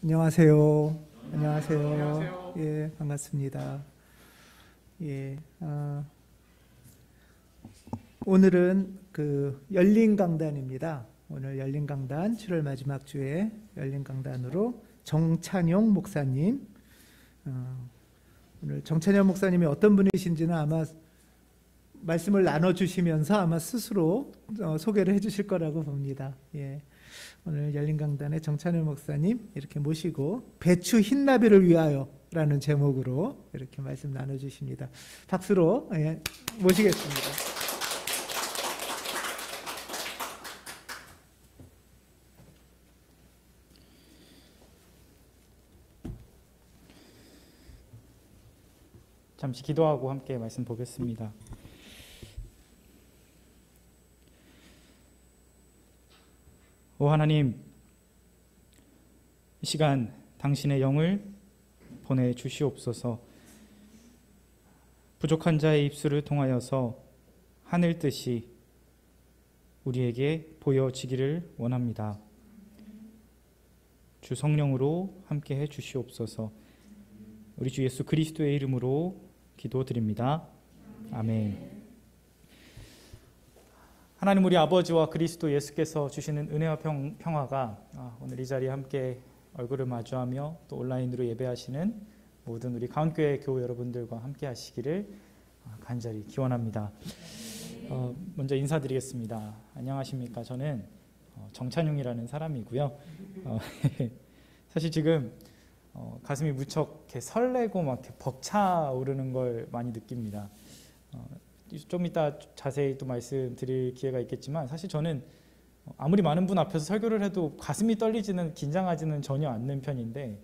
안녕하세요. 안녕하세요. 예, 반갑습니다. 예, 오늘은 그 열린 강단입니다. 오늘 열린 강단 7월 마지막 주에 열린 강단으로 정찬용 목사님. 오늘 정찬용 목사님이 어떤 분이신지는 아마 말씀을 나눠주시면서 아마 스스로 소개를 해주실 거라고 봅니다. 예. 오늘 열린 강단의 정찬용 목사님 이렇게 모시고 배추 흰나비를 위하여 라는 제목으로 이렇게 말씀 나눠주십니다. 박수로 모시겠습니다. 잠시 기도하고 함께 말씀 보겠습니다. 오 하나님, 이 시간 당신의 영을 보내주시옵소서. 부족한 자의 입술을 통하여서 하늘 뜻이 우리에게 보여지기를 원합니다. 주 성령으로 함께 해 주시옵소서. 우리 주 예수 그리스도의 이름으로 기도드립니다. 아멘. 하나님 우리 아버지와 그리스도 예수께서 주시는 은혜와 평화가 오늘 이 자리에 함께 얼굴을 마주하며 또 온라인으로 예배하시는 모든 우리 가운교회 교우 여러분들과 함께 하시기를 간절히 기원합니다. 먼저 인사드리겠습니다. 안녕하십니까. 저는 정찬용이라는 사람이고요. 사실 지금 가슴이 무척 이렇게 설레고 막 이렇게 벅차오르는 걸 많이 느낍니다. 좀 이따 자세히 또 말씀드릴 기회가 있겠지만 사실 저는 아무리 많은 분 앞에서 설교를 해도 가슴이 떨리지는 긴장하지는 전혀 않는 편인데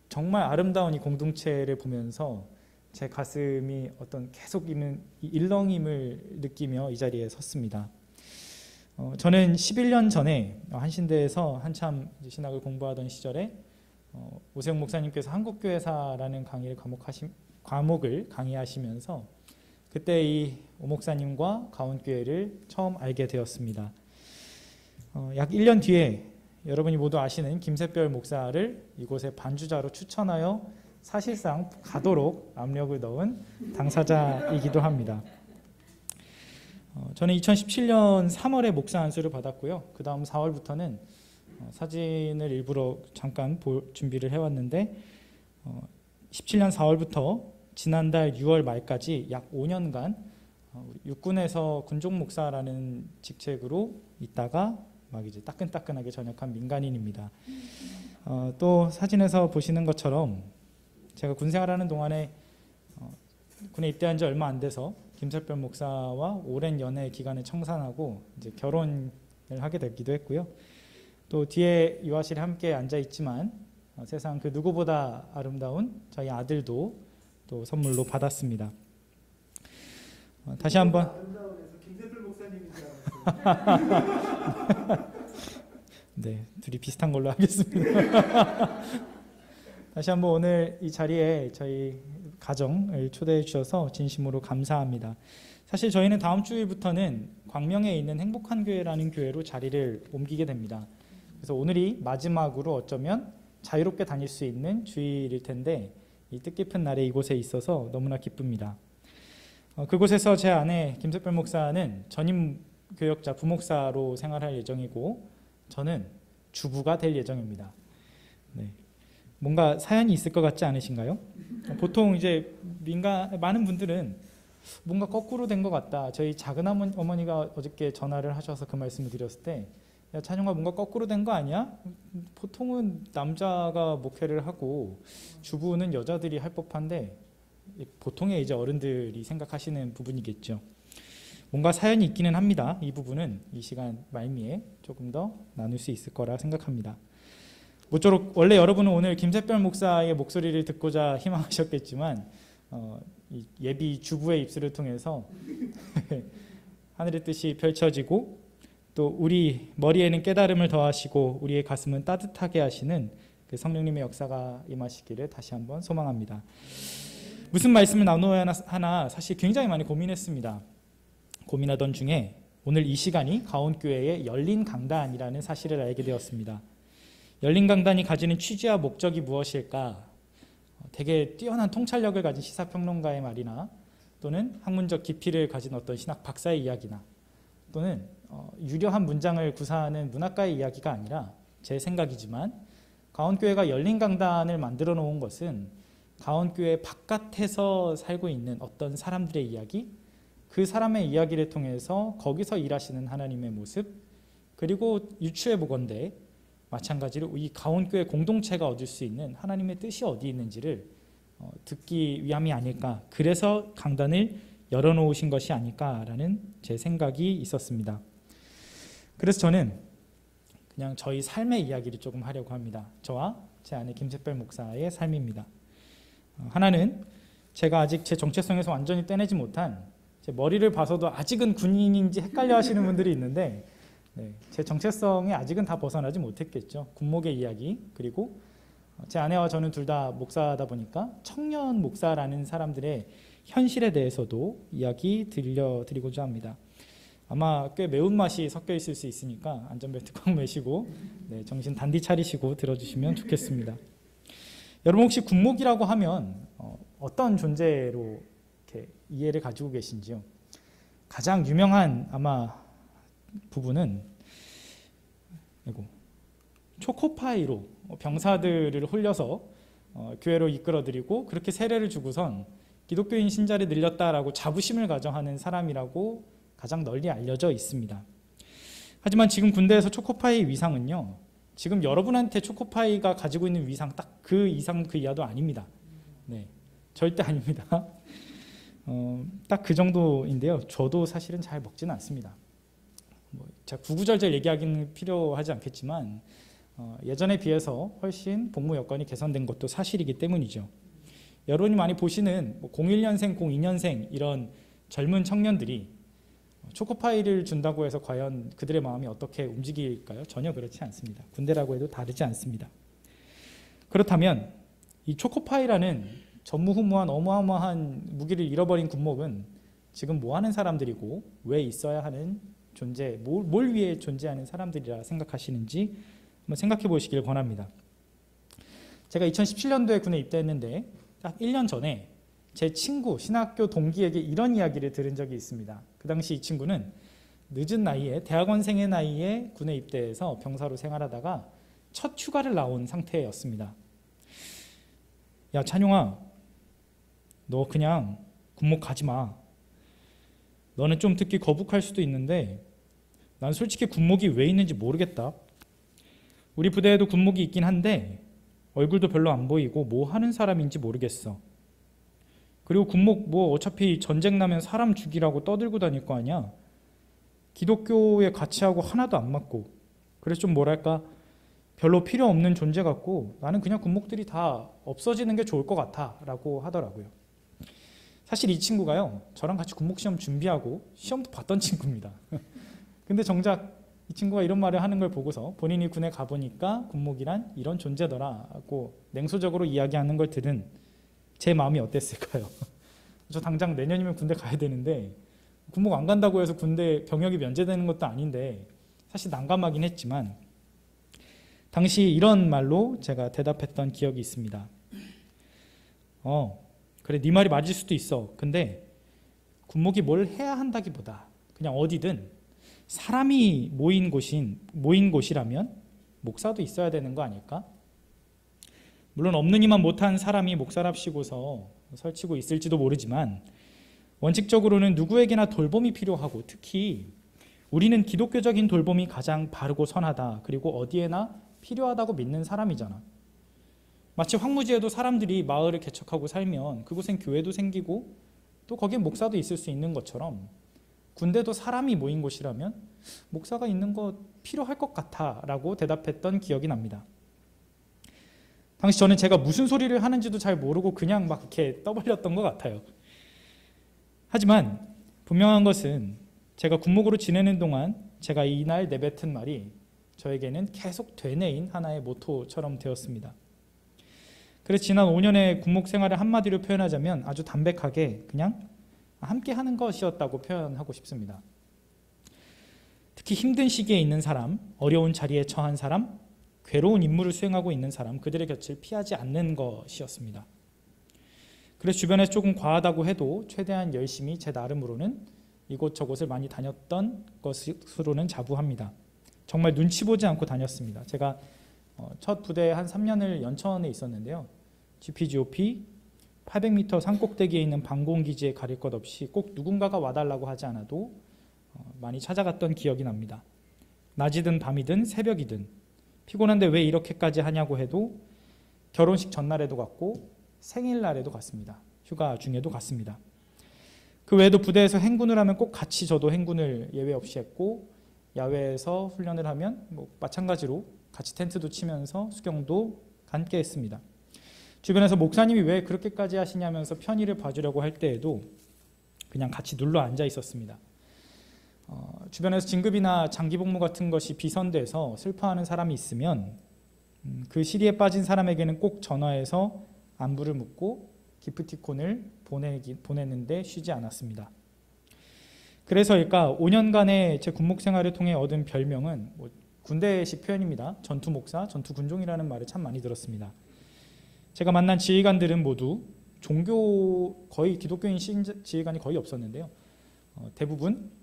정말 아름다운 이 공동체를 보면서 제 가슴이 어떤 계속 있는 일렁임을 느끼며 이 자리에 섰습니다. 저는 11년 전에 한신대에서 한참 신학을 공부하던 시절에 오세영 목사님께서 한국교회사라는 과목을 강의하시면서 그때 이 오 목사님과 가온교회를 처음 알게 되었습니다. 약 1년 뒤에 여러분이 모두 아시는 김세별 목사를 이곳에 반주자로 추천하여 사실상 가도록 압력을 넣은 당사자이기도 합니다. 저는 2017년 3월에 목사 안수를 받았고요. 그 다음 4월부터는 사진을 일부러 잠깐 준비를 해왔는데 17년 4월부터 지난달 6월 말까지 약 5년간 육군에서 군종 목사라는 직책으로 있다가 막 이제 따끈따끈하게 전역한 민간인입니다. 또 사진에서 보시는 것처럼 제가 군 생활하는 동안에 군에 입대한 지 얼마 안 돼서 김세별 목사와 오랜 연애 기간을 청산하고 이제 결혼을 하게 되기도 했고요. 또 뒤에 유아실에 함께 앉아 있지만 세상 그 누구보다 아름다운 저희 아들도 또 선물로 받았습니다. 다시 한번 김세별 목사님인 줄 알았어요. 네, 둘이 비슷한 걸로 하겠습니다. 다시 한번 오늘 이 자리에 저희 가정을 초대해 주셔서 진심으로 감사합니다. 사실 저희는 다음 주일부터는 광명에 있는 행복한 교회라는 교회로 자리를 옮기게 됩니다. 그래서 오늘이 마지막으로 어쩌면 자유롭게 다닐 수 있는 주일일 텐데 이 뜻깊은 날에 이곳에 있어서 너무나 기쁩니다. 그곳에서 제 아내 김세별 목사는 전임 교역자 부목사로 생활할 예정이고 저는 주부가 될 예정입니다. 네. 뭔가 사연이 있을 것 같지 않으신가요? 보통 이제 많은 분들은 뭔가 거꾸로 된 것 같다. 저희 작은 어머니가 어저께 전화를 하셔서 그 말씀을 드렸을 때 야, 찬용아 뭔가 거꾸로 된 거 아니야? 보통은 남자가 목회를 하고 주부는 여자들이 할 법한데 보통의 이제 어른들이 생각하시는 부분이겠죠. 뭔가 사연이 있기는 합니다. 이 부분은 이 시간 말미에 조금 더 나눌 수 있을 거라 생각합니다. 모쪼록 원래 여러분은 오늘 김세별 목사의 목소리를 듣고자 희망하셨겠지만 이 예비 주부의 입술을 통해서 하늘의 뜻이 펼쳐지고 또 우리 머리에는 깨달음을 더하시고 우리의 가슴은 따뜻하게 하시는 그 성령님의 역사가 임하시기를 다시 한번 소망합니다. 무슨 말씀을 나누어야 하나 사실 굉장히 많이 고민했습니다. 고민하던 중에 오늘 이 시간이 가온교회의 열린 강단이라는 사실을 알게 되었습니다. 열린강단이 가지는 취지와 목적이 무엇일까? 되게 뛰어난 통찰력을 가진 시사평론가의 말이나 또는 학문적 깊이를 가진 어떤 신학 박사의 이야기나 또는 유려한 문장을 구사하는 문학가의 이야기가 아니라 제 생각이지만 가온교회가 열린강단을 만들어 놓은 것은 가온교회 바깥에서 살고 있는 어떤 사람들의 이야기, 그 사람의 이야기를 통해서 거기서 일하시는 하나님의 모습, 그리고 유추해 보건대 마찬가지로 이 가온교회 공동체가 얻을 수 있는 하나님의 뜻이 어디 있는지를 듣기 위함이 아닐까, 그래서 강단을 열어놓으신 것이 아닐까라는 제 생각이 있었습니다. 그래서 저는 그냥 저희 삶의 이야기를 조금 하려고 합니다. 저와 제 아내 김세별 목사의 삶입니다. 하나는 제가 아직 제 정체성에서 완전히 떼내지 못한, 제 머리를 봐서도 아직은 군인인지 헷갈려 하시는 분들이 있는데 제 정체성에 아직은 다 벗어나지 못했겠죠. 군목의 이야기, 그리고 제 아내와 저는 둘 다 목사다 보니까 청년 목사라는 사람들의 현실에 대해서도 이야기 들려드리고자 합니다. 아마 꽤 매운맛이 섞여 있을 수 있으니까 안전벨트 꽉 매시고 정신 단디 차리시고 들어주시면 좋겠습니다. 여러분 혹시 군목이라고 하면 어떤 존재로 이렇게 이해를 가지고 계신지요? 가장 유명한 아마 부분은 초코파이로 병사들을 홀려서 교회로 이끌어들이고 그렇게 세례를 주고선 기독교인 신자를 늘렸다라고 자부심을 가져하는 사람이라고 가장 널리 알려져 있습니다. 하지만 지금 군대에서 초코파이의 위상은요, 지금 여러분한테 초코파이가 가지고 있는 위상 딱 그 이상 그 이하도 아닙니다. 절대 아닙니다. 딱 그 정도인데요. 저도 사실은 잘 먹지는 않습니다. 제가 구구절절 얘기하기는 필요하지 않겠지만 예전에 비해서 훨씬 복무 여건이 개선된 것도 사실이기 때문이죠. 여러분이 많이 보시는 01년생, 02년생 이런 젊은 청년들이 초코파이를 준다고 해서 과연 그들의 마음이 어떻게 움직일까요? 전혀 그렇지 않습니다. 군대라고 해도 다르지 않습니다. 그렇다면 이 초코파이라는 전무후무한 어마어마한 무기를 잃어버린 군목은 지금 뭐 하는 사람들이고 왜 있어야 하는 존재, 뭘 위해 존재하는 사람들이라 생각하시는지 한번 생각해 보시길 권합니다. 제가 2017년도에 군에 입대했는데 딱 1년 전에 제 친구, 신학교 동기에게 이런 이야기를 들은 적이 있습니다. 그 당시 이 친구는 늦은 나이에, 대학원생의 나이에 군에 입대해서 병사로 생활하다가 첫 휴가를 나온 상태였습니다. 야, 찬용아, 너 그냥 군목 가지 마. 너는 좀 듣기 거북할 수도 있는데 난 솔직히 군목이 왜 있는지 모르겠다. 우리 부대에도 군목이 있긴 한데 얼굴도 별로 안 보이고 뭐 하는 사람인지 모르겠어. 그리고 군목 뭐 어차피 전쟁 나면 사람 죽이라고 떠들고 다닐 거 아니야. 기독교의 가치하고 하나도 안 맞고, 그래서 좀 뭐랄까 별로 필요 없는 존재 같고 나는 그냥 군목들이 다 없어지는 게 좋을 것 같아 라고 하더라고요. 사실 이 친구가요, 저랑 같이 군목 시험 준비하고 시험도 봤던 친구입니다. 근데 정작 이 친구가 이런 말을 하는 걸 보고서 본인이 군에 가보니까 군목이란 이런 존재더라고 냉소적으로 이야기하는 걸 들은 제 마음이 어땠을까요? 저 당장 내년이면 군대 가야 되는데 군목 안 간다고 해서 군대 병역이 면제되는 것도 아닌데 사실 난감하긴 했지만 당시 이런 말로 제가 대답했던 기억이 있습니다. 그래, 네 말이 맞을 수도 있어. 근데 군목이 뭘 해야 한다기보다 그냥 어디든 사람이 모인 곳이라면 목사도 있어야 되는 거 아닐까? 물론 없는 이만 못한 사람이 목사랍시고서 설치고 있을지도 모르지만 원칙적으로는 누구에게나 돌봄이 필요하고 특히 우리는 기독교적인 돌봄이 가장 바르고 선하다, 그리고 어디에나 필요하다고 믿는 사람이잖아. 마치 황무지에도 사람들이 마을을 개척하고 살면 그곳엔 교회도 생기고 또 거기에 목사도 있을 수 있는 것처럼 군대도 사람이 모인 곳이라면 목사가 있는 거 필요할 것 같아 라고 대답했던 기억이 납니다. 당시 저는 제가 무슨 소리를 하는지도 잘 모르고 그냥 막 이렇게 떠벌렸던 것 같아요. 하지만 분명한 것은 제가 군목으로 지내는 동안 제가 이날 내뱉은 말이 저에게는 계속 되뇌인 하나의 모토처럼 되었습니다. 그래서 지난 5년의 군목 생활을 한마디로 표현하자면 아주 담백하게 그냥 함께 하는 것이었다고 표현하고 싶습니다. 특히 힘든 시기에 있는 사람, 어려운 자리에 처한 사람, 괴로운 임무를 수행하고 있는 사람, 그들의 곁을 피하지 않는 것이었습니다. 그래서 주변에서 조금 과하다고 해도 최대한 열심히 제 나름으로는 이곳저곳을 많이 다녔던 것으로는 자부합니다. 정말 눈치 보지 않고 다녔습니다. 제가 첫 부대 한 3년을 연천에 있었는데요. GPGOP 800m 산꼭대기에 있는 방공기지에 가릴 것 없이 꼭 누군가가 와달라고 하지 않아도 많이 찾아갔던 기억이 납니다. 낮이든 밤이든 새벽이든 피곤한데 왜 이렇게까지 하냐고 해도 결혼식 전날에도 갔고 생일날에도 갔습니다. 휴가 중에도 갔습니다. 그 외에도 부대에서 행군을 하면 꼭 같이 저도 행군을 예외 없이 했고, 야외에서 훈련을 하면 마찬가지로 같이 텐트도 치면서 수경도 함께 했습니다. 주변에서 목사님이 왜 그렇게까지 하시냐면서 편의를 봐주려고 할 때에도 그냥 같이 눌러 앉아 있었습니다. 주변에서 진급이나 장기 복무 같은 것이 비선돼서 슬퍼하는 사람이 있으면 그 시리에 빠진 사람에게는 꼭 전화해서 안부를 묻고 기프티콘을 보내는데 쉬지 않았습니다. 그래서일까 5년간의 제 군목 생활을 통해 얻은 별명은 군대식 표현입니다. 전투목사, 전투군종이라는 말을 참 많이 들었습니다. 제가 만난 지휘관들은 모두 거의 기독교인 지휘관이 거의 없었는데요. 대부분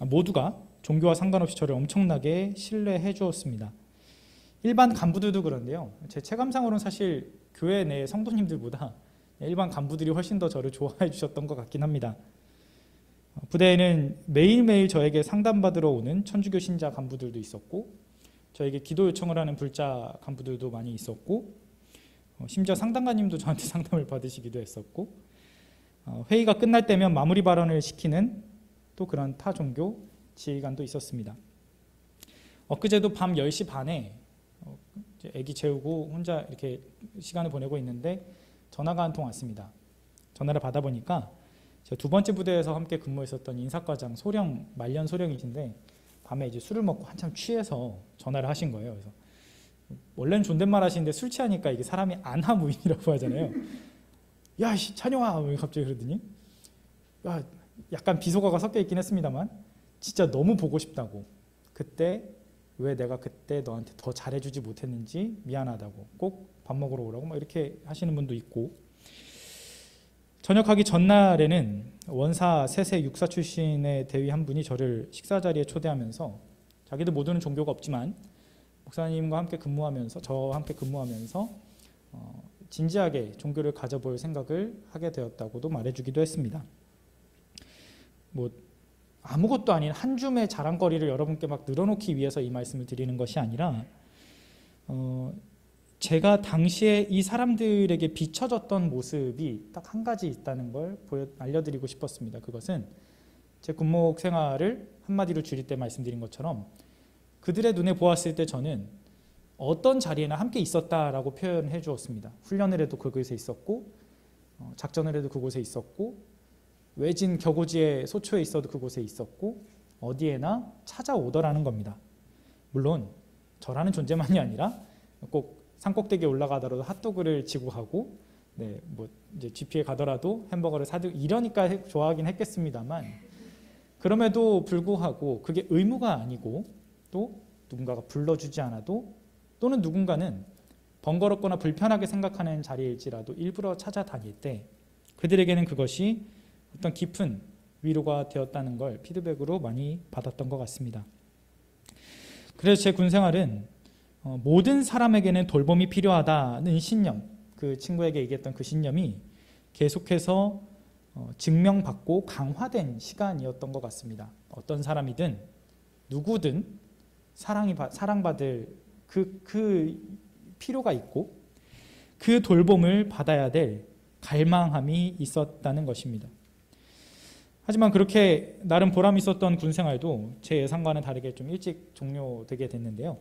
모두가 종교와 상관없이 저를 엄청나게 신뢰해 주었습니다. 일반 간부들도 그런데요. 제 체감상으로는 사실 교회 내 성도님들보다 일반 간부들이 훨씬 더 저를 좋아해 주셨던 것 같긴 합니다. 부대에는 매일매일 저에게 상담받으러 오는 천주교 신자 간부들도 있었고, 저에게 기도 요청을 하는 불자 간부들도 많이 있었고, 심지어 상담가님도 저한테 상담을 받으시기도 했었고, 회의가 끝날 때면 마무리 발언을 시키는 또 그런 타 종교 지휘관도 있었습니다. 엊그제도 밤 10시 반에 애기 재우고 혼자 이렇게 시간을 보내고 있는데 전화가 한 통 왔습니다. 전화를 받아보니까 제가 두 번째 부대에서 함께 근무했었던 인사과장 말년 소령이신데 밤에 이제 술을 먹고 한참 취해서 전화를 하신 거예요. 그래서 원래는 존댓말 하시는데 술 취하니까 이게 사람이 안하무인이라고 하잖아요. 야, 찬영아, 갑자기 그러더니 야, 약간 비속어가 섞여 있긴 했습니다만 진짜 너무 보고 싶다고, 그때 왜 내가 그때 너한테 더 잘해주지 못했는지 미안하다고, 꼭 밥 먹으러 오라고 막 이렇게 하시는 분도 있고, 전역하기 전날에는 원사 세세 육사 출신의 대위 한 분이 저를 식사 자리에 초대하면서 자기들 모두는 종교가 없지만 목사님과 함께 근무하면서 저와 함께 근무하면서 진지하게 종교를 가져볼 생각을 하게 되었다고도 말해주기도 했습니다. 아무것도 아닌 한 줌의 자랑거리를 여러분께 막 늘어놓기 위해서 이 말씀을 드리는 것이 아니라 제가 당시에 이 사람들에게 비춰졌던 모습이 딱 한 가지 있다는 걸 알려드리고 싶었습니다. 그것은 제 군목 생활을 한마디로 줄일 때 말씀드린 것처럼 그들의 눈에 보았을 때 저는 어떤 자리에나 함께 있었다라고 표현해 주었습니다. 훈련을 해도 그곳에 있었고, 작전을 해도 그곳에 있었고, 외진 격오지에 소초에 있어도 그곳에 있었고, 어디에나 찾아오더라는 겁니다. 물론 저라는 존재만이 아니라 꼭 산꼭대기에 올라가더라도 핫도그를 지고 가고, 이제 GP에 가더라도 햄버거를 사들고 이러니까 좋아하긴 했겠습니다만, 그럼에도 불구하고 그게 의무가 아니고 또 누군가가 불러주지 않아도, 또는 누군가는 번거롭거나 불편하게 생각하는 자리일지라도 일부러 찾아다닐 때 그들에게는 그것이 어떤 깊은 위로가 되었다는 걸 피드백으로 많이 받았던 것 같습니다. 그래서 제 군생활은 모든 사람에게는 돌봄이 필요하다는 신념, 그 친구에게 얘기했던 그 신념이 계속해서 증명받고 강화된 시간이었던 것 같습니다. 어떤 사람이든 누구든 사랑받을 그 필요가 있고 그 돌봄을 받아야 될 갈망함이 있었다는 것입니다. 하지만 그렇게 나름 보람 있었던 군생활도 제 예상과는 다르게 좀 일찍 종료되게 됐는데요.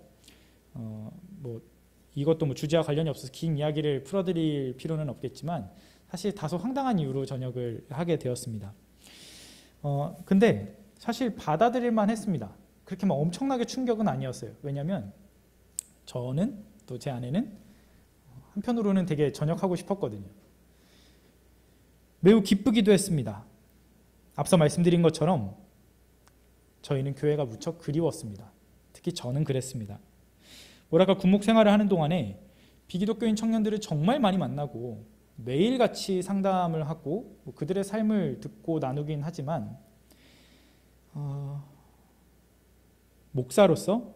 이것도 주제와 관련이 없어서 긴 이야기를 풀어드릴 필요는 없겠지만 사실 다소 황당한 이유로 전역을 하게 되었습니다. 근데 사실 받아들일만 했습니다. 그렇게 막 엄청나게 충격은 아니었어요. 왜냐하면 저는 또 제 아내는 한편으로는 되게 전역하고 싶었거든요. 매우 기쁘기도 했습니다. 앞서 말씀드린 것처럼 저희는 교회가 무척 그리웠습니다. 특히 저는 그랬습니다. 뭐랄까 군목 생활을 하는 동안에 비기독교인 청년들을 정말 많이 만나고 매일같이 상담을 하고 그들의 삶을 듣고 나누긴 하지만 목사로서,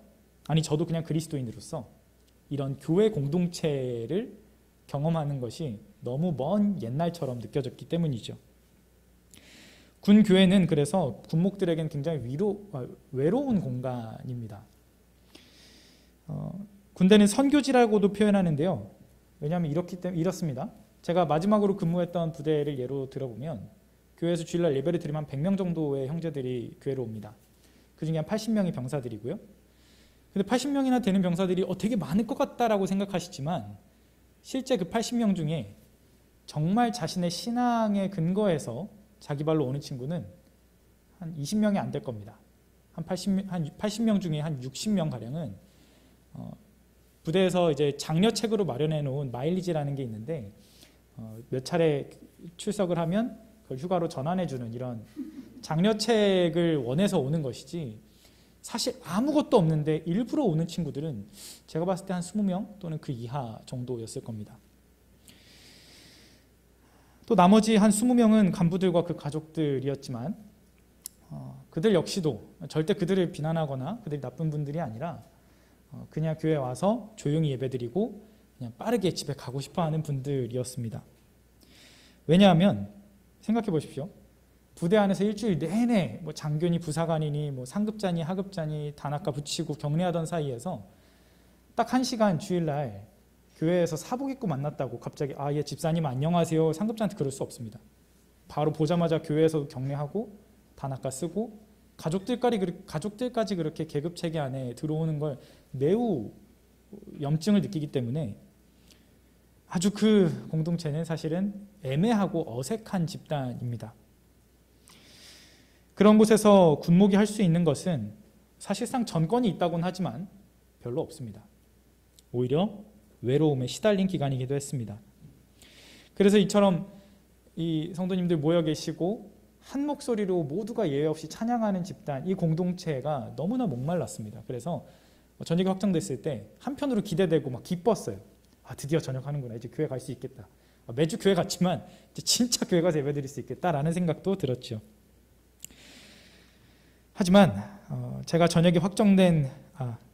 아니 저도 그냥 그리스도인으로서 이런 교회 공동체를 경험하는 것이 너무 먼 옛날처럼 느껴졌기 때문이죠. 군 교회는 그래서 군목들에게는 굉장히 외로운 공간입니다. 군대는 선교지라고도 표현하는데요. 왜냐하면 이렇습니다. 제가 마지막으로 근무했던 부대를 예로 들어보면 교회에서 주일날 예배를 드리면 한 100명 정도의 형제들이 교회로 옵니다. 그 중에 한 80명이 병사들이고요. 근데 80명이나 되는 병사들이 되게 많을 것 같다라고 생각하시지만 실제 그 80명 중에 정말 자신의 신앙의 근거에서 자기 발로 오는 친구는 한 20명이 안 될 겁니다. 한 80명 중에 한 60명 가량은 부대에서 이제 장려책으로 마련해 놓은 마일리지라는 게 있는데 몇 차례 출석을 하면 그걸 휴가로 전환해 주는 이런 장려책을 원해서 오는 것이지, 사실 아무것도 없는데 일부러 오는 친구들은 제가 봤을 때 한 20명 또는 그 이하 정도였을 겁니다. 또 나머지 한 20명은 간부들과 그 가족들이었지만 그들 역시도 절대 그들을 비난하거나 그들이 나쁜 분들이 아니라 그냥 교회에 와서 조용히 예배드리고 그냥 빠르게 집에 가고 싶어하는 분들이었습니다. 왜냐하면 생각해 보십시오. 부대 안에서 일주일 내내 장교니 부사관이니 상급자니 하급자니 단학가 붙이고 격리하던 사이에서 딱 1시간 주일날 교회에서 사복 입고 만났다고 갑자기 예 집사님 안녕하세요, 상급자한테 그럴 수 없습니다. 바로 보자마자 교회에서 격려하고 단학가 쓰고 가족들까지 그렇게 계급 체계 안에 들어오는 걸 매우 염증을 느끼기 때문에 아주 그 공동체는 사실은 애매하고 어색한 집단입니다. 그런 곳에서 군목이 할 수 있는 것은 사실상 전권이 있다고는 하지만 별로 없습니다. 오히려 외로움에 시달린 기간이기도 했습니다. 그래서 이처럼 이 성도님들 모여 계시고 한 목소리로 모두가 예외 없이 찬양하는 집단, 이 공동체가 너무나 목말랐습니다. 그래서 전역이 확정됐을 때 한편으로 기대되고 막 기뻤어요. 드디어 전역하는구나, 이제 교회 갈 수 있겠다. 매주 교회 갔지만 이제 진짜 교회 가서 예배드릴 수 있겠다라는 생각도 들었죠. 하지만 제가 전역이 확정된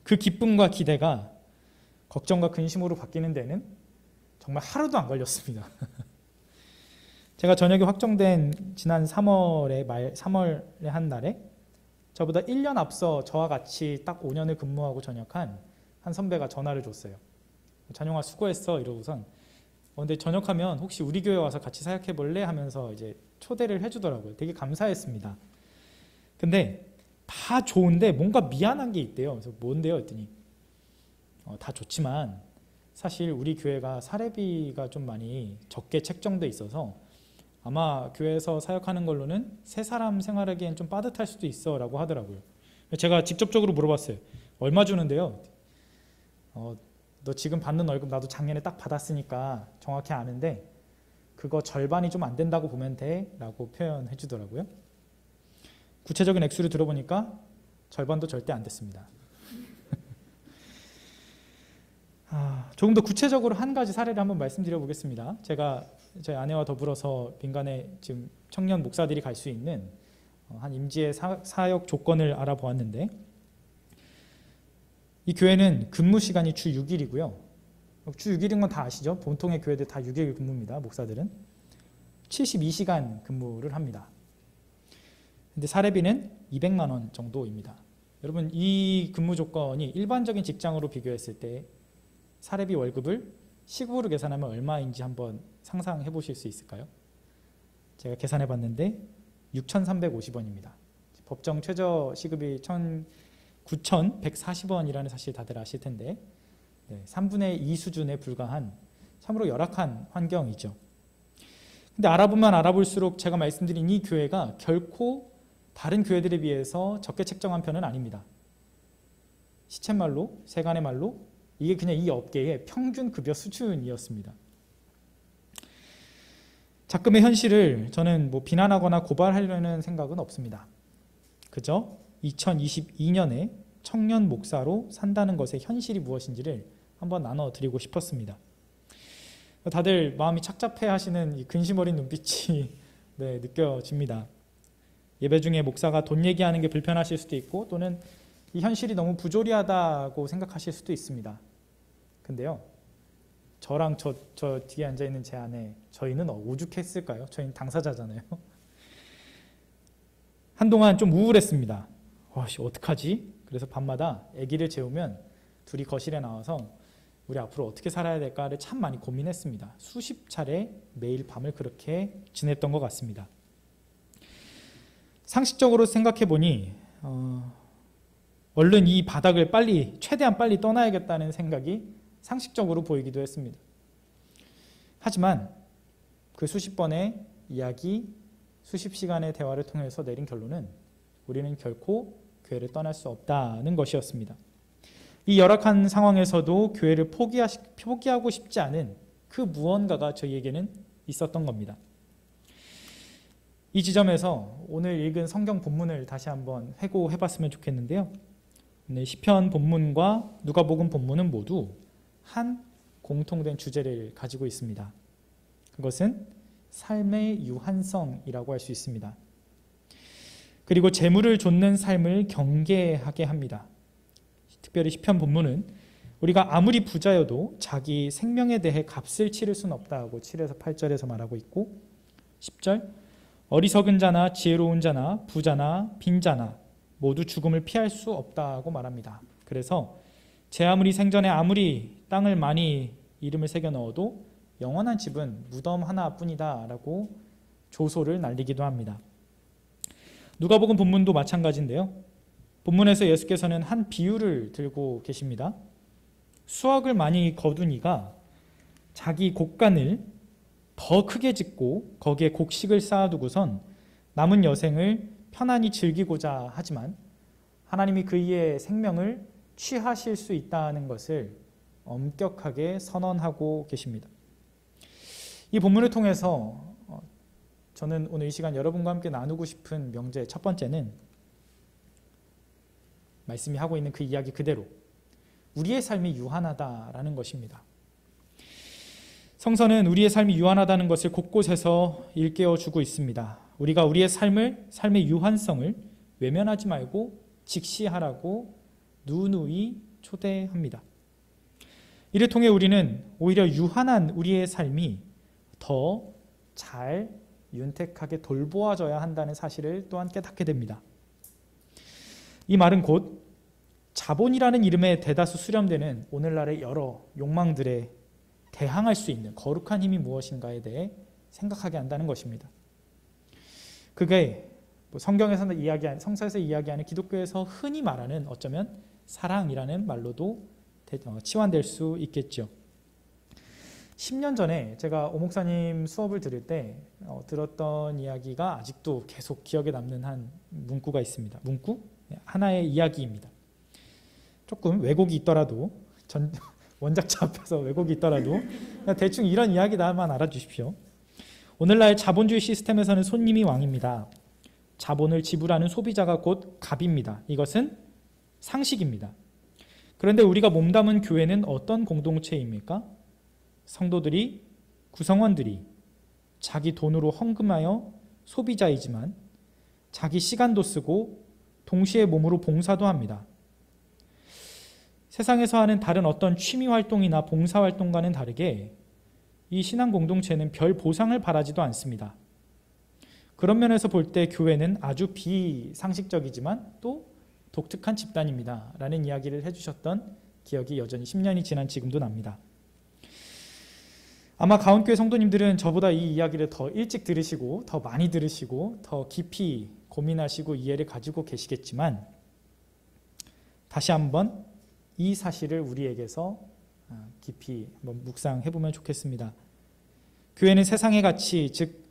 그 기쁨과 기대가 걱정과 근심으로 바뀌는 데는 정말 하루도 안 걸렸습니다. 제가 전역이 확정된 지난 3월의 한 날에 저보다 1년 앞서 저와 같이 딱 5년을 근무하고 전역한 한 선배가 전화를 줬어요. 찬용아 수고했어 이러고선 근데 전역하면 혹시 우리 교회 와서 같이 사역해 볼래 하면서 이제 초대를 해주더라고요. 되게 감사했습니다. 근데 다 좋은데 뭔가 미안한 게 있대요. 그래서 뭔데요? 했더니 다 좋지만 사실 우리 교회가 사례비가 좀 많이 적게 책정돼 있어서 아마 교회에서 사역하는 걸로는 세 사람 생활하기엔 좀 빠듯할 수도 있어 라고 하더라고요. 제가 직접적으로 물어봤어요. 얼마 주는데요? 너 지금 받는 월급 나도 작년에 딱 받았으니까 정확히 아는데 그거 절반이 좀 안 된다고 보면 돼 라고 표현해 주더라고요. 구체적인 액수를 들어보니까 절반도 절대 안 됐습니다. 조금 더 구체적으로 한 가지 사례를 한번 말씀드려 보겠습니다. 제가 저희 아내와 더불어서 민간에 지금 청년 목사들이 갈 수 있는 한 임지의 사역 조건을 알아보았는데, 이 교회는 근무 시간이 주 6일이고요. 주 6일인 건 다 아시죠? 보통의 교회들 다 6일 근무입니다. 목사들은 72시간 근무를 합니다. 근데 사례비는 200만 원 정도입니다. 여러분, 이 근무 조건이 일반적인 직장으로 비교했을 때 사례비 월급을 시급으로 계산하면 얼마인지 한번 상상해 보실 수 있을까요? 제가 계산해 봤는데 6,350원입니다. 법정 최저 시급이 9,140원이라는 사실 다들 아실 텐데 3분의 2 수준에 불과한 참으로 열악한 환경이죠. 근데 알아보면 알아볼수록 제가 말씀드린 이 교회가 결코 다른 교회들에 비해서 적게 책정한 편은 아닙니다. 시쳇말로, 세간의 말로 이게 그냥 이 업계의 평균 급여 수준이었습니다. 작금의 현실을 저는 비난하거나 고발하려는 생각은 없습니다. 그저 2022년에 청년 목사로 산다는 것의 현실이 무엇인지를 한번 나눠드리고 싶었습니다. 다들 마음이 착잡해 하시는 이 근심 어린 눈빛이 네, 느껴집니다. 예배 중에 목사가 돈 얘기하는 게 불편하실 수도 있고 또는 이 현실이 너무 부조리하다고 생각하실 수도 있습니다. 근데요, 저랑 저 뒤에 앉아있는 제 아내, 저희는 오죽했을까요? 저희는 당사자잖아요. 한동안 좀 우울했습니다. 어떡하지? 그래서 밤마다 아기를 재우면 둘이 거실에 나와서 우리 앞으로 어떻게 살아야 될까를 참 많이 고민했습니다. 수십 차례 매일 밤을 그렇게 지냈던 것 같습니다. 상식적으로 생각해 보니 얼른 이 바닥을 최대한 빨리 떠나야겠다는 생각이 상식적으로 보이기도 했습니다. 하지만 그 수십 번의 이야기, 수십 시간의 대화를 통해서 내린 결론은 우리는 결코 교회를 떠날 수 없다는 것이었습니다. 이 열악한 상황에서도 교회를 포기하고 싶지 않은 그 무언가가 저희에게는 있었던 겁니다. 이 지점에서 오늘 읽은 성경 본문을 다시 한번 회고해 봤으면 좋겠는데요. 오늘 시편 본문과 누가복음 본문은 모두 한 공통된 주제를 가지고 있습니다. 그것은 삶의 유한성이라고 할 수 있습니다. 그리고 재물을 좇는 삶을 경계하게 합니다. 특별히 시편 본문은 우리가 아무리 부자여도 자기 생명에 대해 값을 치를 수는 없다고 7에서 8절에서 말하고 있고, 10절 어리석은 자나 지혜로운 자나 부자나 빈자나 모두 죽음을 피할 수 없다고 말합니다. 그래서 제 아무리 생전에 아무리 땅을 많이 이름을 새겨 넣어도 영원한 집은 무덤 하나뿐이다 라고 조소를 날리기도 합니다. 누가복음 본문도 마찬가지인데요. 본문에서 예수께서는 한 비유를 들고 계십니다. 수확을 많이 거둔 이가 자기 곡간을 더 크게 짓고 거기에 곡식을 쌓아두고선 남은 여생을 편안히 즐기고자 하지만 하나님이 그의 생명을 취하실 수 있다는 것을 엄격하게 선언하고 계십니다. 이 본문을 통해서 저는 오늘 이 시간 여러분과 함께 나누고 싶은 명제 첫 번째는 말씀이 하고 있는 그 이야기 그대로 우리의 삶이 유한하다라는 것입니다. 성서는 우리의 삶이 유한하다는 것을 곳곳에서 일깨워주고 있습니다. 우리가 우리의 삶의 유한성을 외면하지 말고 직시하라고 누누이 초대합니다. 이를 통해 우리는 오히려 유한한 우리의 삶이 더 잘 윤택하게 돌보아져야 한다는 사실을 또한 깨닫게 됩니다. 이 말은 곧 자본이라는 이름에 대다수 수렴되는 오늘날의 여러 욕망들에 대항할 수 있는 거룩한 힘이 무엇인가에 대해 생각하게 한다는 것입니다. 그게 성서에서 이야기하는 기독교에서 흔히 말하는 어쩌면 사랑이라는 말로도 치환될 수 있겠죠. 10년 전에 제가 오 목사님 수업을 들을 때 들었던 이야기가 아직도 계속 기억에 남는 한 문구가 있습니다. 문구? 하나의 이야기입니다. 조금 왜곡이 있더라도 원작자 앞에서 왜곡이 있더라도 대충 이런 이야기다만 알아주십시오. 오늘날 자본주의 시스템에서는 손님이 왕입니다. 자본을 지불하는 소비자가 곧 갑입니다. 이것은 상식입니다. 그런데 우리가 몸담은 교회는 어떤 공동체입니까? 성도들이, 구성원들이 자기 돈으로 헌금하여 소비자이지만 자기 시간도 쓰고 동시에 몸으로 봉사도 합니다. 세상에서 하는 다른 어떤 취미활동이나 봉사활동과는 다르게 이 신앙 공동체는 별 보상을 바라지도 않습니다. 그런 면에서 볼 때 교회는 아주 비상식적이지만 또 독특한 집단입니다 라는 이야기를 해주셨던 기억이 여전히 10년이 지난 지금도 납니다. 아마 가온교회 성도님들은 저보다 이 이야기를 더 일찍 들으시고 더 많이 들으시고 더 깊이 고민하시고 이해를 가지고 계시겠지만 다시 한번 이 사실을 우리에게서 깊이 한번 묵상해보면 좋겠습니다. 교회는 세상의 가치, 즉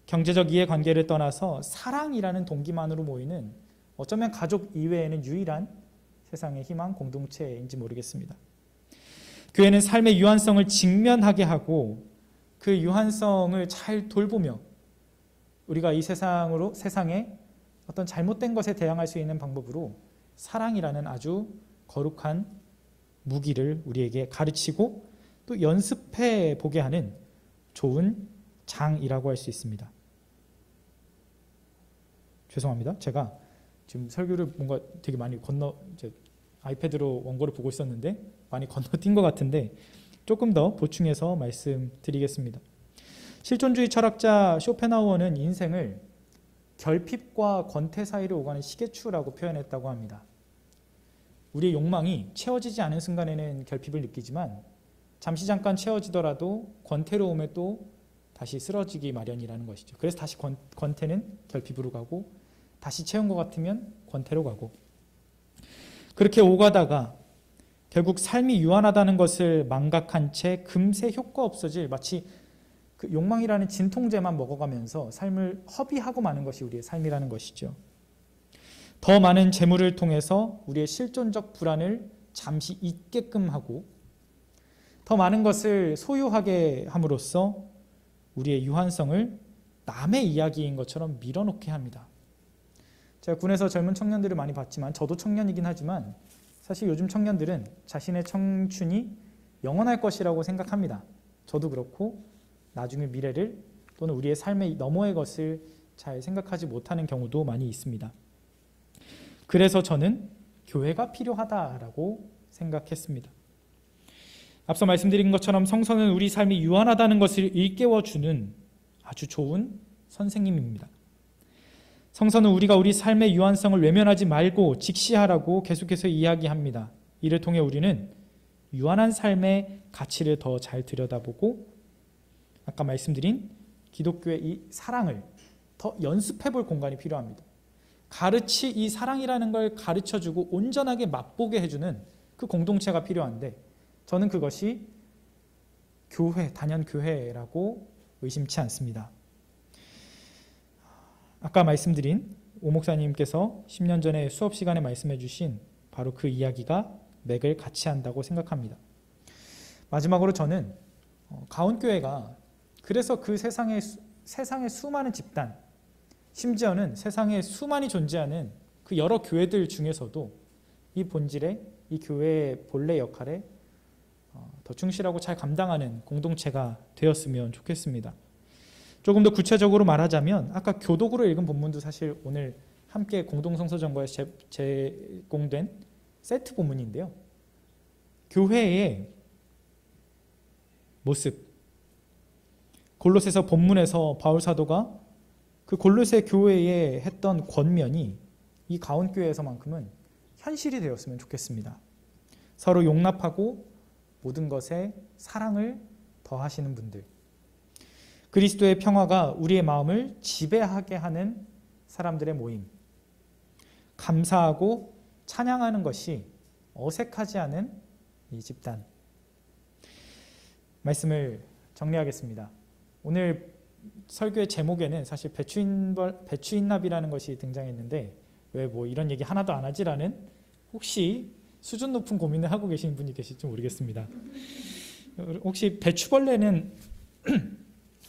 경제적 이해관계를 떠나서 사랑이라는 동기만으로 모이는 어쩌면 가족 이외에는 유일한 세상의 희망 공동체인지 모르겠습니다. 교회는 삶의 유한성을 직면하게 하고 그 유한성을 잘 돌보며 우리가 이 세상에 어떤 잘못된 것에 대항할 수 있는 방법으로 사랑이라는 아주 거룩한 무기를 우리에게 가르치고 또 연습해 보게 하는 좋은 장이라고 할 수 있습니다. 죄송합니다. 제가 지금 설교를 뭔가 되게 많이 이제 아이패드로 원고를 보고 있었는데 많이 건너뛴 것 같은데 조금 더 보충해서 말씀드리겠습니다. 실존주의 철학자 쇼펜하우어는 인생을 결핍과 권태 사이를 오가는 시계추라고 표현했다고 합니다. 우리의 욕망이 채워지지 않은 순간에는 결핍을 느끼지만 잠시 잠깐 채워지더라도 권태로움에 또 다시 쓰러지기 마련이라는 것이죠. 그래서 다시 권태는 결핍으로 가고 다시 채운 것 같으면 권태로 가고 그렇게 오가다가 결국 삶이 유한하다는 것을 망각한 채 금세 효과 없어질 마치 그 욕망이라는 진통제만 먹어가면서 삶을 허비하고 마는 것이 우리의 삶이라는 것이죠. 더 많은 재물을 통해서 우리의 실존적 불안을 잠시 잊게끔 하고 더 많은 것을 소유하게 함으로써 우리의 유한성을 남의 이야기인 것처럼 밀어놓게 합니다. 제가 군에서 젊은 청년들을 많이 봤지만 저도 청년이긴 하지만 사실 요즘 청년들은 자신의 청춘이 영원할 것이라고 생각합니다. 저도 그렇고 나중의 미래를 또는 우리의 삶의 너머의 것을 잘 생각하지 못하는 경우도 많이 있습니다. 그래서 저는 교회가 필요하다라고 생각했습니다. 앞서 말씀드린 것처럼 성서는 우리 삶이 유한하다는 것을 일깨워주는 아주 좋은 선생님입니다. 성서는 우리가 우리 삶의 유한성을 외면하지 말고 직시하라고 계속해서 이야기합니다. 이를 통해 우리는 유한한 삶의 가치를 더 잘 들여다보고 아까 말씀드린 기독교의 이 사랑을 더 연습해 볼 공간이 필요합니다. 이 사랑이라는 걸 가르쳐주고 온전하게 맛보게 해주는 그 공동체가 필요한데 저는 그것이 단연교회라고 의심치 않습니다. 아까 말씀드린 오 목사님께서 10년 전에 수업 시간에 말씀해 주신 바로 그 이야기가 맥을 같이 한다고 생각합니다. 마지막으로 저는 가온교회가 그래서 그 세상의 수많은 집단, 심지어는 세상에 수많이 존재하는 그 여러 교회들 중에서도 이 본질의 이 교회의 본래 역할에 더 충실하고 잘 감당하는 공동체가 되었으면 좋겠습니다. 조금 더 구체적으로 말하자면 아까 교독으로 읽은 본문도 사실 오늘 함께 공동성서점과에서 제공된 세트 본문인데요. 교회의 모습, 골로새서 본문에서 바울 사도가 그 골로새 교회에 했던 권면이 이 가온교회에서만큼은 현실이 되었으면 좋겠습니다. 서로 용납하고 모든 것에 사랑을 더하시는 분들, 그리스도의 평화가 우리의 마음을 지배하게 하는 사람들의 모임, 감사하고 찬양하는 것이 어색하지 않은 이 집단. 말씀을 정리하겠습니다. 오늘 설교의 제목에는 사실 배추인납이라는 것이 등장했는데 왜 뭐 이런 얘기 하나도 안 하지라는 혹시 수준 높은 고민을 하고 계신 분이 계실지 모르겠습니다. 혹시 배추벌레는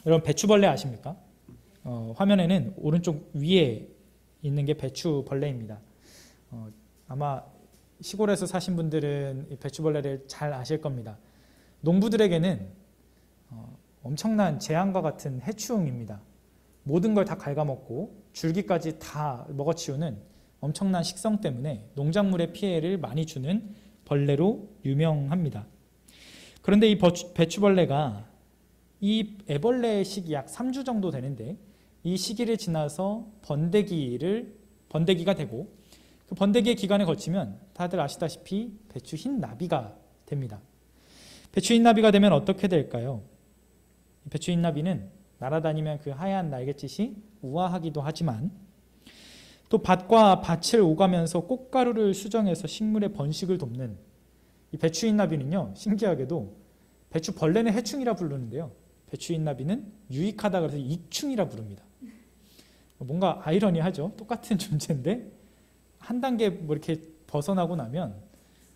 여러분 배추벌레 아십니까? 화면에는 오른쪽 위에 있는 게 배추벌레입니다. 아마 시골에서 사신 분들은 배추벌레를 잘 아실 겁니다. 농부들에게는 엄청난 재앙과 같은 해충입니다. 모든 걸 다 갉아먹고 줄기까지 다 먹어치우는 엄청난 식성 때문에 농작물에 피해를 많이 주는 벌레로 유명합니다. 그런데 이 배추벌레가 이 애벌레의 시기 약 3주 정도 되는데 이 시기를 지나서 번데기가 되고 그 번데기의 기간을 거치면 다들 아시다시피 배추 흰나비가 됩니다. 배추 흰나비가 되면 어떻게 될까요? 배추 흰나비는 날아다니면 그 하얀 날갯짓이 우아하기도 하지만 또 밭과 밭을 오가면서 꽃가루를 수정해서 식물의 번식을 돕는 이 배추 흰나비는요, 신기하게도 배추 벌레는 해충이라 부르는데요, 배추 흰나비는 유익하다 그래서 이충이라 부릅니다. 뭔가 아이러니하죠. 똑같은 존재인데 한 단계 뭐 이렇게 벗어나고 나면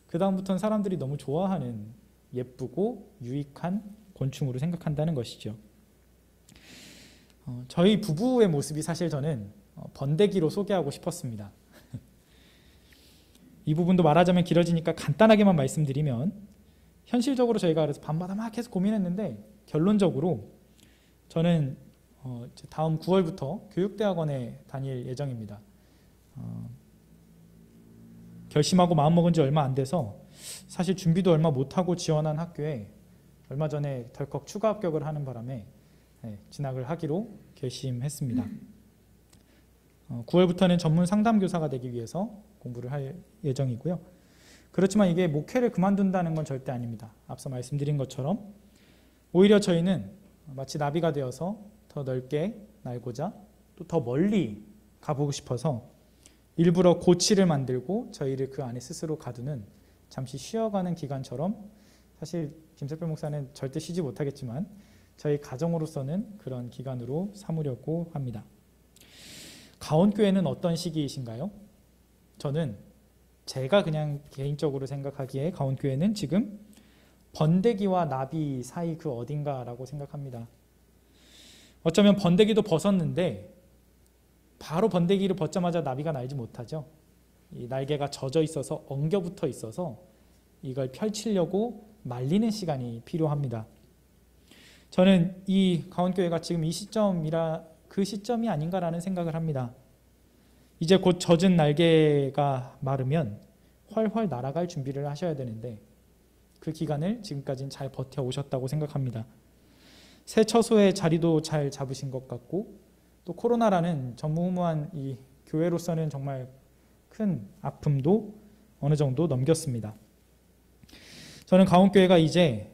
그 다음부터는 사람들이 너무 좋아하는 예쁘고 유익한 곤충으로 생각한다는 것이죠. 저희 부부의 모습이 사실 저는 번데기로 소개하고 싶었습니다. 이 부분도 말하자면 길어지니까 간단하게만 말씀드리면, 현실적으로 저희가 그래서 밤마다 막 계속 고민했는데 결론적으로 저는 다음 9월부터 교육대학원에 다닐 예정입니다. 결심하고 마음먹은 지 얼마 안 돼서 사실 준비도 얼마 못하고 지원한 학교에 얼마 전에 덜컥 추가 합격을 하는 바람에 진학을 하기로 결심했습니다. 9월부터는 전문 상담교사가 되기 위해서 공부를 할 예정이고요. 그렇지만 이게 목회를 그만둔다는 건 절대 아닙니다. 앞서 말씀드린 것처럼 오히려 저희는 마치 나비가 되어서 더 넓게 날고자 또 더 멀리 가보고 싶어서 일부러 고치를 만들고 저희를 그 안에 스스로 가두는 잠시 쉬어가는 기간처럼, 사실 김세별 목사는 절대 쉬지 못하겠지만 저희 가정으로서는 그런 기간으로 삼으려고 합니다. 가온교회는 어떤 시기이신가요? 저는 제가 그냥 개인적으로 생각하기에 가온교회는 지금 번데기와 나비 사이 그 어딘가라고 생각합니다. 어쩌면 번데기도 벗었는데 바로 번데기를 벗자마자 나비가 날지 못하죠. 이 날개가 젖어 있어서 엉겨붙어 있어서 이걸 펼치려고 말리는 시간이 필요합니다. 저는 이 가온교회가 지금 이 시점이라 그 시점이 아닌가라는 생각을 합니다. 이제 곧 젖은 날개가 마르면 훨훨 날아갈 준비를 하셔야 되는데 그 기간을 지금까지는 잘 버텨오셨다고 생각합니다. 새 처소의 자리도 잘 잡으신 것 같고, 또 코로나라는 전무후무한 이 교회로서는 정말 큰 아픔도 어느 정도 넘겼습니다. 저는 가온교회가 이제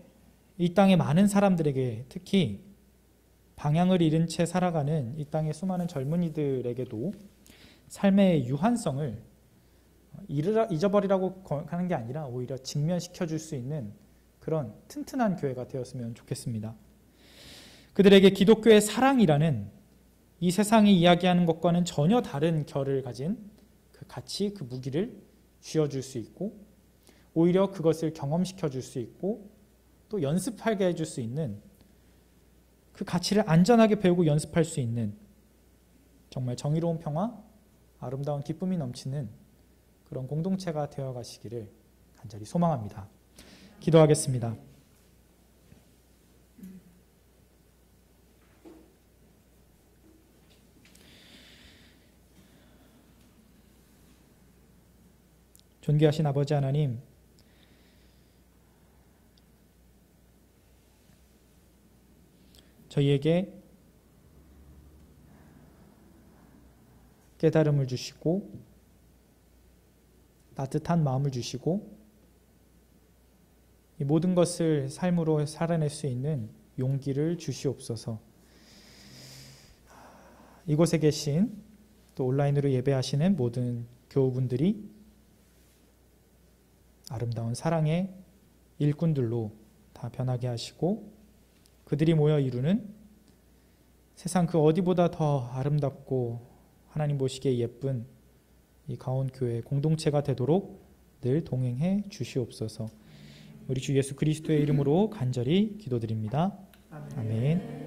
이 땅의 많은 사람들에게, 특히 방향을 잃은 채 살아가는 이 땅의 수많은 젊은이들에게도 삶의 유한성을 잊어버리라고 하는 게 아니라 오히려 직면시켜 줄 수 있는 그런 튼튼한 교회가 되었으면 좋겠습니다. 그들에게 기독교의 사랑이라는 이 세상이 이야기하는 것과는 전혀 다른 결을 가진 그 가치, 그 무기를 쥐어줄 수 있고, 오히려 그것을 경험시켜 줄 수 있고 또 연습하게 해줄 수 있는, 그 가치를 안전하게 배우고 연습할 수 있는 정말 정의로운 평화, 아름다운 기쁨이 넘치는 그런 공동체가 되어 가시기를 간절히 소망합니다. 기도하겠습니다. 존귀하신 아버지 하나님, 저희에게 깨달음을 주시고 따뜻한 마음을 주시고 이 모든 것을 삶으로 살아낼 수 있는 용기를 주시옵소서. 이곳에 계신 또 온라인으로 예배하시는 모든 교우분들이 아름다운 사랑의 일꾼들로 다 변하게 하시고, 그들이 모여 이루는 세상 그 어디보다 더 아름답고 하나님 보시기에 예쁜 이 가온교회 공동체가 되도록 늘 동행해 주시옵소서. 우리 주 예수 그리스도의 이름으로 간절히 기도드립니다. 아멘.